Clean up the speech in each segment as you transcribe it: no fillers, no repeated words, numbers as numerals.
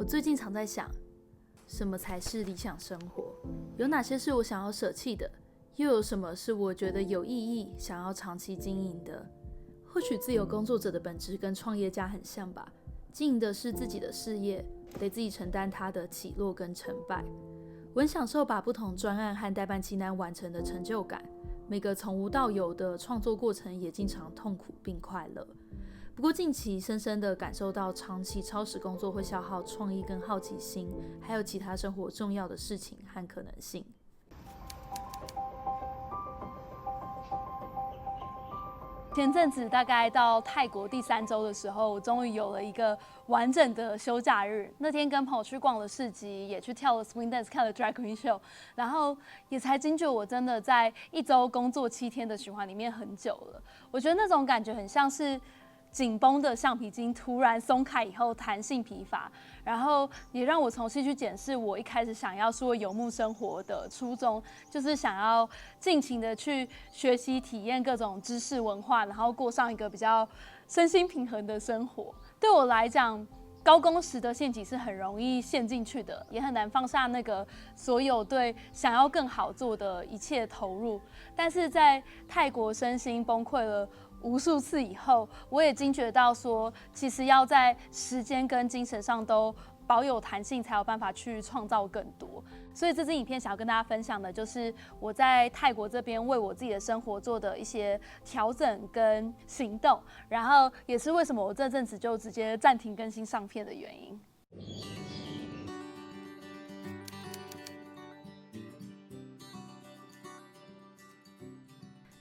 我最近常在想，什么才是理想生活？有哪些是我想要舍弃的？又有什么是我觉得有意义、想要长期经营的？或许自由工作者的本质跟创业家很像吧，经营的是自己的事业，得自己承担它的起落跟成败。我很享受把不同专案和代办清单完成的成就感，每个从无到有的创作过程也经常痛苦并快乐。不过近期深深地感受到，长期超时工作会消耗创意跟好奇心，还有其他生活重要的事情和可能性。前阵子大概到泰国第3周的时候，我终于有了一个完整的休假日。那天跟朋友去逛了市集，也去跳了 swing dance， 看了 drag queen show， 然后也才惊觉我真的在1周工作7天的循环里面很久了。我觉得那种感觉很像是紧绷的橡皮筋突然松开以后弹性疲乏，然后也让我重新去检视我一开始想要说游牧生活的初衷，就是想要尽情的去学习体验各种知识文化，然后过上一个比较身心平衡的生活。对我来讲，高工时的陷阱是很容易陷进去的，也很难放下那个所有对想要更好做的一切投入。但是在泰国身心崩溃了无数次以后，我也惊觉到说，其实要在时间跟精神上都保有弹性，才有办法去创造更多。所以这支影片想要跟大家分享的，就是我在泰国这边为我自己的生活做的一些调整跟行动，然后也是为什么我这阵子就直接暂停更新上片的原因。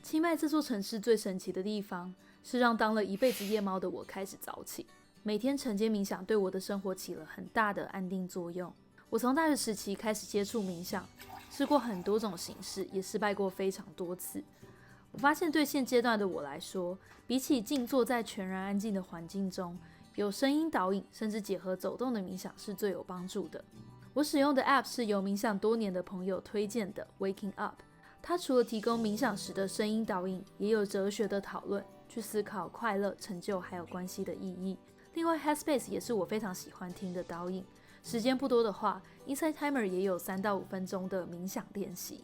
清迈这座城市最神奇的地方，是让当了一辈子夜猫的我开始早起，每天晨间冥想对我的生活起了很大的安定作用。我从大学时期开始接触冥想，试过很多种形式，也失败过非常多次。我发现对现阶段的我来说，比起静坐在全然安静的环境中，有声音导引甚至结合走动的冥想是最有帮助的。我使用的 App 是由冥想多年的朋友推荐的 Waking Up，它除了提供冥想时的声音导引，也有哲学的讨论，去思考快乐、成就还有关系的意义。另外 Headspace 也是我非常喜欢听的导引。时间不多的话， Insight Timer 也有3到5分钟的冥想练习。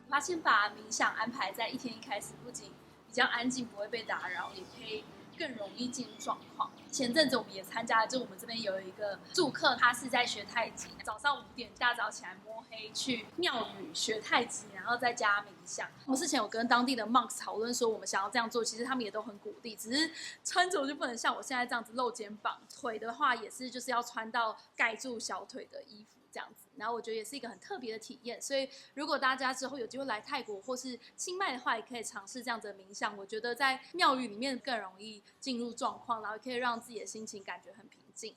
发现把冥想安排在一天一开始，不仅比较安静，不会被打扰，也可以更容易进入状况。前阵子我们也参加了，就我们这边有一个住客，他是在学太极，早上5点大早起来摸黑去庙宇学太极，然后在家冥想。我们之前有跟当地的 monks 讨论说，我们想要这样做，其实他们也都很鼓励，只是穿着就不能像我现在这样子露肩膀，腿的话也是就是要穿到盖住小腿的衣服这样子。然后我觉得也是一个很特别的体验，所以如果大家之后有机会来泰国或是清迈的话，也可以尝试这样子的冥想。我觉得在庙宇里面更容易进入状况，然后可以让自己的心情感觉很平静。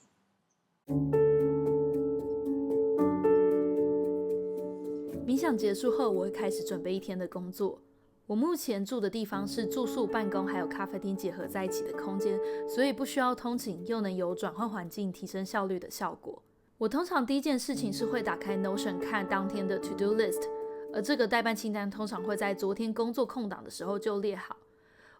冥想结束后，我会开始准备一天的工作。我目前住的地方是住宿、办公还有咖啡厅结合在一起的空间，所以不需要通勤，又能有转换环境、提升效率的效果。我通常第一件事情是会打开 Notion 看当天的 To Do List， 而这个待办清单通常会在昨天工作空档的时候就列好。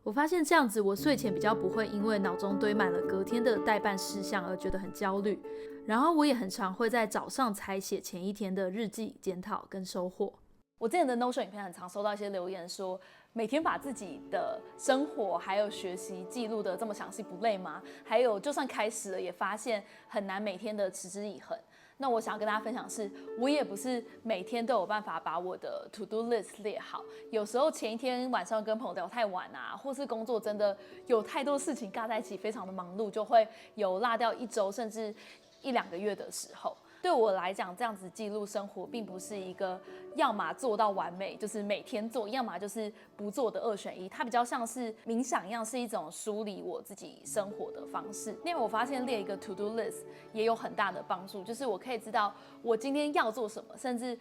我发现这样子，我睡前比较不会因为脑中堆满了隔天的待办事项而觉得很焦虑。然后我也很常会在早上才写前一天的日记、检讨跟收获。我之前的 Notion 影片很常收到一些留言说，每天把自己的生活还有学习记录的这么详细不累吗？还有就算开始了，也发现很难每天的持之以恒。那我想要跟大家分享的是，我也不是每天都有办法把我的 to do list 列好。有时候前一天晚上跟朋友聊太晚啊，或是工作真的有太多事情尬在一起，非常的忙碌，就会有落掉1周甚至1-2个月的时候。对我来讲，这样子记录生活并不是一个要么做到完美，就是每天做，要么就是不做的2选1。它比较像是冥想一样，是一种梳理我自己生活的方式。因为我发现列一个 to do list 也有很大的帮助，就是我可以知道我今天要做什么，甚至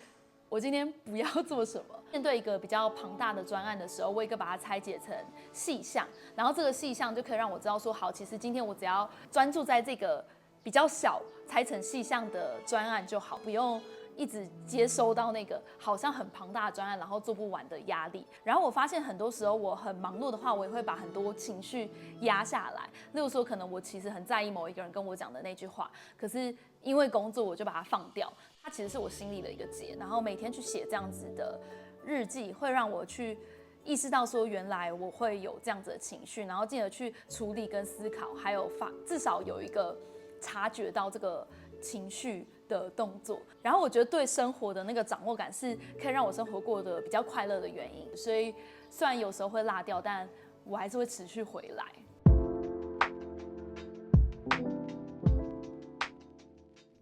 我今天不要做什么。面对一个比较庞大的专案的时候，我也可以把它拆解成细项，然后这个细项就可以让我知道说，好，其实今天我只要专注在这个比较小拆成细项的专案就好，不用一直接收到那个好像很庞大的专案，然后做不完的压力。然后我发现很多时候我很忙碌的话，我也会把很多情绪压下来。例如说，可能我其实很在意某一个人跟我讲的那句话，可是因为工作我就把它放掉，它其实是我心里的一个结。然后每天去写这样子的日记，会让我去意识到说，原来我会有这样子的情绪，然后进而去处理跟思考，还有至少有一个察觉到这个情绪的动作。然后我觉得对生活的那个掌握感是可以让我生活过得比较快乐的原因。所以虽然有时候会落掉，但我还是会持续回来。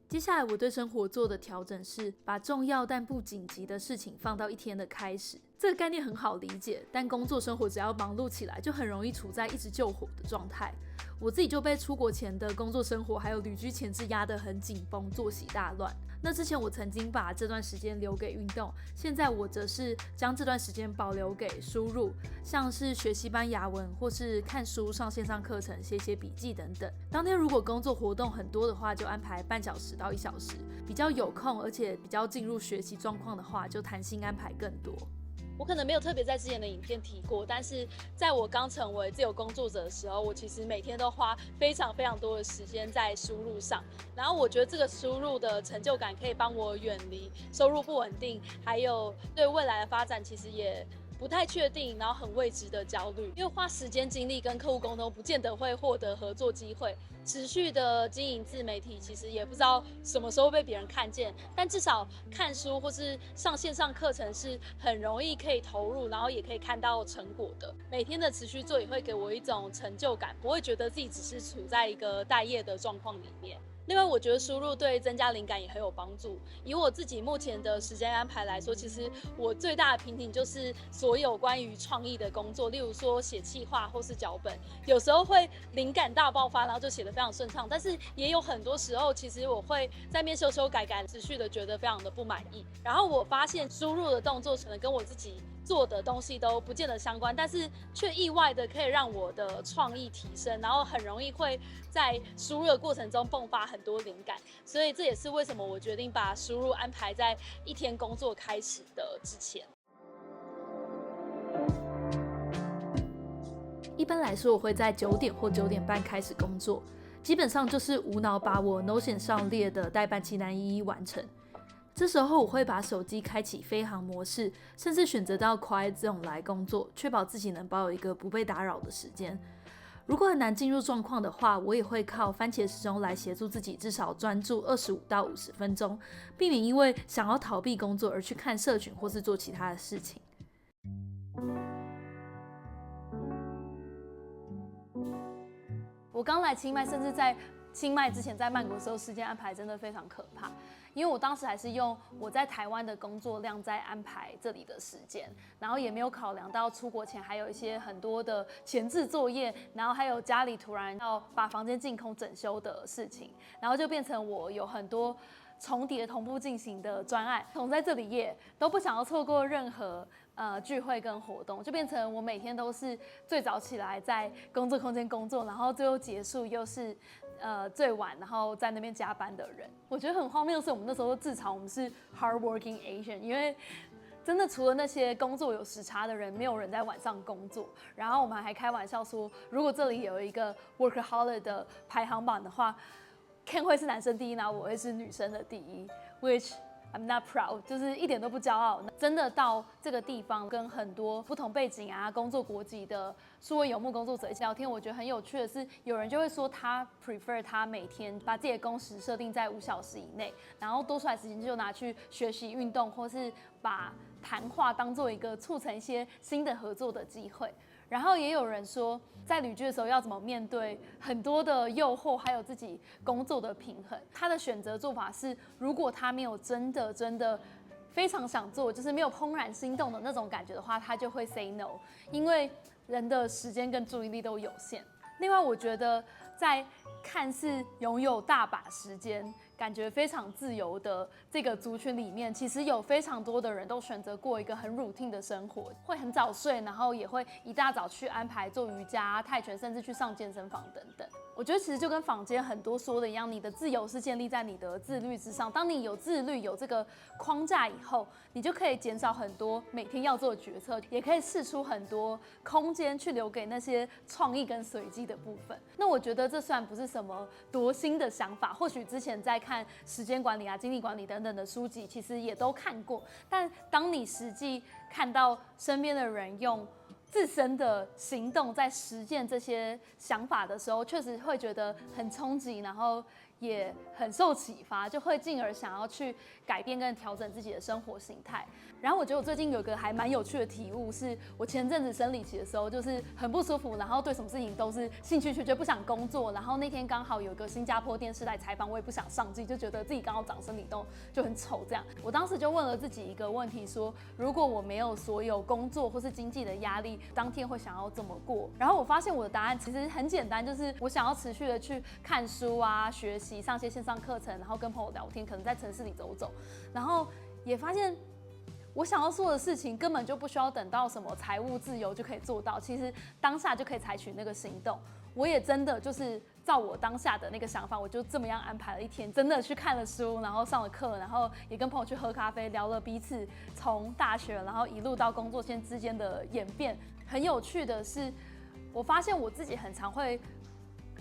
接下来我对生活做的调整是把重要但不紧急的事情放到一天的开始。这个概念很好理解，但工作生活只要忙碌起来，就很容易处在一直救火的状态。我自己就被出国前的工作生活还有旅居前置压得很紧绷，作息大乱。那之前我曾经把这段时间留给运动，现在我则是将这段时间保留给输入，像是学西班牙文或是看书、上线上课程、写写笔记等等。当天如果工作活动很多的话，就安排半小时到1小时；比较有空而且比较进入学习状况的话，就弹性安排更多。我可能没有特别在之前的影片提过，但是在我刚成为自由工作者的时候，我其实每天都花非常多的时间在输入上。然后我觉得这个输入的成就感可以帮我远离收入不稳定，还有对未来的发展其实也不太确定，然后很未知的焦虑。因为花时间精力跟客户沟通，不见得会获得合作机会。持续的经营自媒体，其实也不知道什么时候被别人看见，但至少看书或是上线上课程是很容易可以投入，然后也可以看到成果的。每天的持续做也会给我一种成就感，不会觉得自己只是处在一个待业的状况里面。另外，我觉得输入对增加灵感也很有帮助。以我自己目前的时间安排来说，其实我最大的瓶颈就是所有关于创意的工作，例如说写企划或是脚本，有时候会灵感大爆发，然后就写得非常顺畅，但是也有很多时候，其实我会在面修改，持续的觉得非常的不满意。然后我发现输入的动作可能跟我自己做的东西都不见得相关，但是却意外的可以让我的创意提升，然后很容易会在输入的过程中迸发很多灵感，所以这也是为什么我决定把输入安排在一天工作开始的之前。一般来说，我会在9点或9点半开始工作，基本上就是无脑把我 Notion 上列的待办清单一一完成。这时候我会把手机开启飞行模式，甚至选择到 Quiet Zone 来工作，确保自己能保有一个不被打扰的时间。如果很难进入状况的话，我也会靠番茄时钟来协助自己至少专注25到50分钟，避免因为想要逃避工作而去看社群或是做其他的事情。我刚来清迈，甚至在清迈之前在曼谷的时候，时间安排真的非常可怕，因为我当时还是用我在台湾的工作量在安排这里的时间，然后也没有考量到出国前还有一些很多的前置作业，然后还有家里突然要把房间净空整修的事情，然后就变成我有很多重叠同步进行的专案，同在这里也都不想要错过任何聚会跟活动，就变成我每天都是最早起来在工作空间工作，然后最后结束又是最晚，然后在那边加班的人。我觉得很荒谬的是，我们那时候自嘲我们是 hardworking Asian， 因为真的除了那些工作有时差的人，没有人在晚上工作。然后我们还开玩笑说，如果这里有一个 workaholic 的排行榜的话，Ken 会是男生第一，然后我会是女生的第一 ，which I'm not proud， 就是一点都不骄傲。真的到这个地方，跟很多不同背景啊、工作国籍的数位游牧工作者一起聊天，我觉得很有趣的是，有人就会说他 prefer 他每天把自己的工时设定在5小时以内，然后多出来时间就拿去学习运动，或是把谈话当做一个促成一些新的合作的机会。然后也有人说，在旅居的时候要怎么面对很多的诱惑，还有自己工作的平衡。他的选择做法是，如果他没有真的非常想做，就是没有怦然心动的那种感觉的话，他就会 say no， 因为人的时间跟注意力都有限。另外，我觉得在看似拥有大把时间，感觉非常自由的这个族群里面，其实有非常多的人都选择过一个很 routine 的生活，会很早睡，然后也会一大早去安排做瑜伽、泰拳，甚至去上健身房等等。我觉得其实就跟坊间很多说的一样，你的自由是建立在你的自律之上。当你有自律、有这个框架以后，你就可以减少很多每天要做的决策，也可以释出很多空间去留给那些创意跟随机的部分。那我觉得这虽然不是什么多新的想法，或许之前在看看时间管理啊、精力管理等等的书籍，其实也都看过。但当你实际看到身边的人用自身的行动在实践这些想法的时候，确实会觉得很冲击，然后也很受启发，就会进而想要去改变跟调整自己的生活形态。然后我觉得我最近有个还蛮有趣的体悟，是我前阵子生理期的时候，就是很不舒服，然后对什么事情都是兴趣缺缺，不想工作。然后那天刚好有个新加坡电视台采访，我也不想上镜，就觉得自己刚好长生理痘，就很丑这样。我当时就问了自己一个问题说，如果我没有所有工作或是经济的压力，当天会想要怎么过？然后我发现我的答案其实很简单，就是我想要持续的去看书啊、学习、上些线上课程，然后跟朋友聊天，可能在城市里走走，然后也发现我想要做的事情根本就不需要等到什么财务自由就可以做到，其实当下就可以采取那个行动。我也真的就是照我当下的那个想法，我就这么样安排了一天，真的去看了书，然后上了课，然后也跟朋友去喝咖啡，聊了彼此从大学然后一路到工作之间的演变。很有趣的是，我发现我自己很常会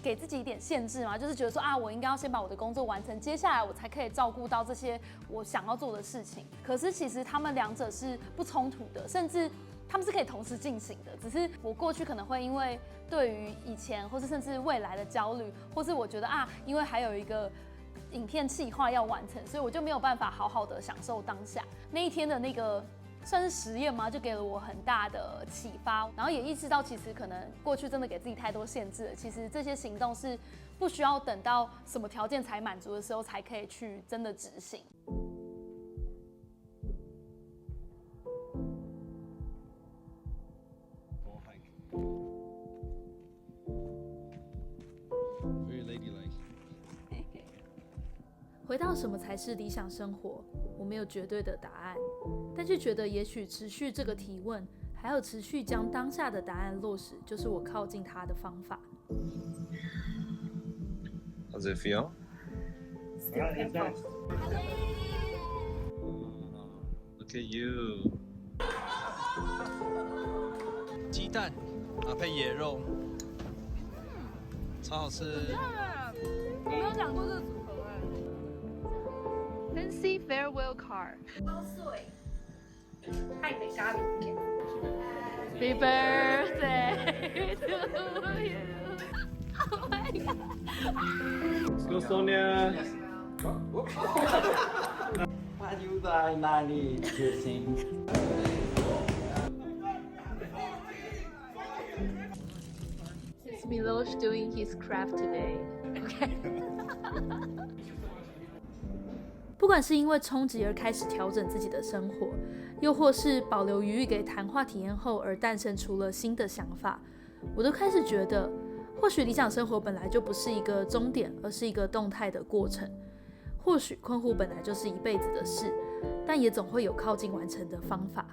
给自己一点限制嘛，就是觉得说啊，我应该要先把我的工作完成，接下来我才可以照顾到这些我想要做的事情。可是其实他们两者是不冲突的，甚至他们是可以同时进行的。只是我过去可能会因为对于以前或是甚至未来的焦虑，或是我觉得啊，因为还有一个影片企划要完成，所以我就没有办法好好的享受当下那一天的那个。算是实验吗？就给了我很大的启发，然后也意识到，其实可能过去真的给自己太多限制了。其实这些行动是不需要等到什么条件才满足的时候，才可以去真的执行。回到什么才是理想生活，我没有绝对的答案，但却觉得也许持续这个提问，还有持续将当下的答案落实，就是我靠近它的方法。How's it feel? Still painful. Look at you. 鸡蛋啊配野肉，超好吃。我没有想过这个组合Fancy farewell card。超碎，爱给咖喱片。Happy birthday to you. Oh my god. Let's go, Sonia. 他就在那里执行。It's Milosh doing his craft today. Okay. 不管是因为冲击而开始调整自己的生活，又或是保留余裕给谈话体验后而诞生出了新的想法，我都开始觉得，或许理想生活本来就不是一个终点，而是一个动态的过程。或许困惑本来就是一辈子的事，但也总会有靠近完成的方法。